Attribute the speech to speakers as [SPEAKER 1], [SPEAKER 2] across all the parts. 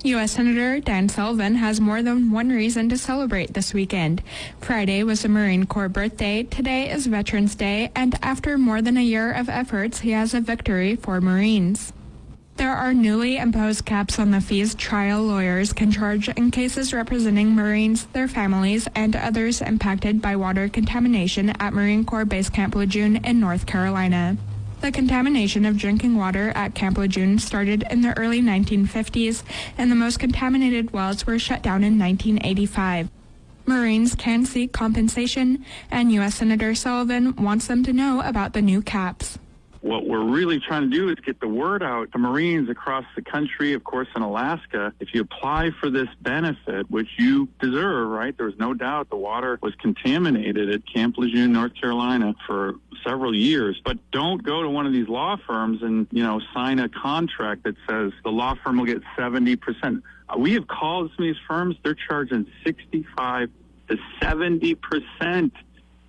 [SPEAKER 1] U.S. Senator Dan Sullivan has more than one reason to celebrate this weekend. Friday was the Marine Corps birthday, today is Veterans Day, and after more than a year of efforts, he has a victory for Marines. There are newly imposed caps on the fees trial lawyers can charge in cases representing Marines, their families, and others impacted by water contamination at Marine Corps Base Camp Lejeune in North Carolina. The contamination of drinking water at Camp Lejeune started in the early 1950s, and the most contaminated wells were shut down in 1985. Marines can seek compensation, and U.S. Senator Sullivan wants them to know about the new caps.
[SPEAKER 2] What we're really trying to do is get the word out to Marines across the country, of course, in Alaska. If you apply for this benefit, which you deserve, right? There was no doubt the water was contaminated at Camp Lejeune, North Carolina for several years. But don't go to one of these law firms and, sign a contract that says the law firm will get 70%. We have called some of these firms. They're charging 65 to 70%.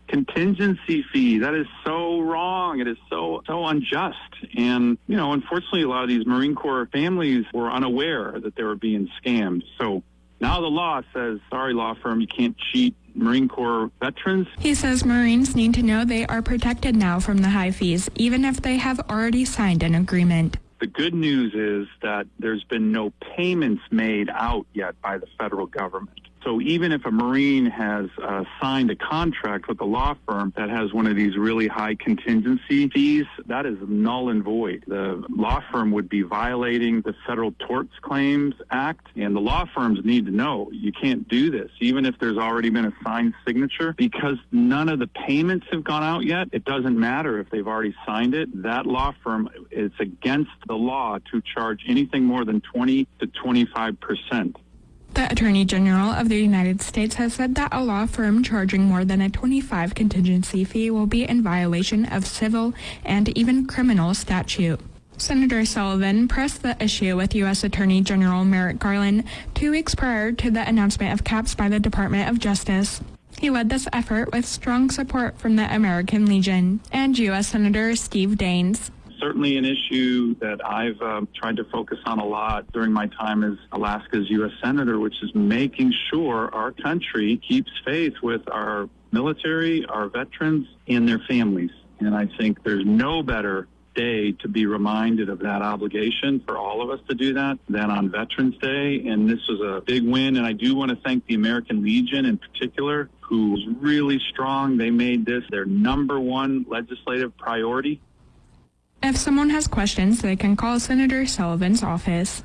[SPEAKER 2] Contingency fee. That is so wrong. It is so unjust. And, unfortunately, a lot of these Marine Corps families were unaware that they were being scammed. So now the law says, sorry, law firm, you can't cheat Marine Corps veterans.
[SPEAKER 1] He says Marines need to know they are protected now from the high fees, even if they have already signed an agreement.
[SPEAKER 2] The good news is that there's been no payments made out yet by the federal government. So even if a Marine has signed a contract with a law firm that has one of these really high contingency fees, that is null and void. The law firm would be violating the Federal Tort Claims Act, and the law firms need to know you can't do this, even if there's already been a signed signature, because none of the payments have gone out yet. It doesn't matter if they've already signed it. That law firm, it's against the law to charge anything more than 20 to 25%.
[SPEAKER 1] The Attorney General of the United States has said that a law firm charging more than a 25 contingency fee will be in violation of civil and even criminal statute. Senator Sullivan pressed the issue with U.S. Attorney General Merrick Garland 2 weeks prior to the announcement of caps by the Department of Justice. He led this effort with strong support from the American Legion and U.S. Senator Steve Daines.
[SPEAKER 2] Certainly an issue that I've tried to focus on a lot during my time as Alaska's U.S. Senator, which is making sure our country keeps faith with our military, our veterans, and their families. And I think there's no better day to be reminded of that obligation for all of us to do that than on Veterans Day. And this was a big win. And I do want to thank the American Legion in particular, who was really strong. They made this their #1 legislative priority.
[SPEAKER 1] If someone has questions, they can call Senator Sullivan's office.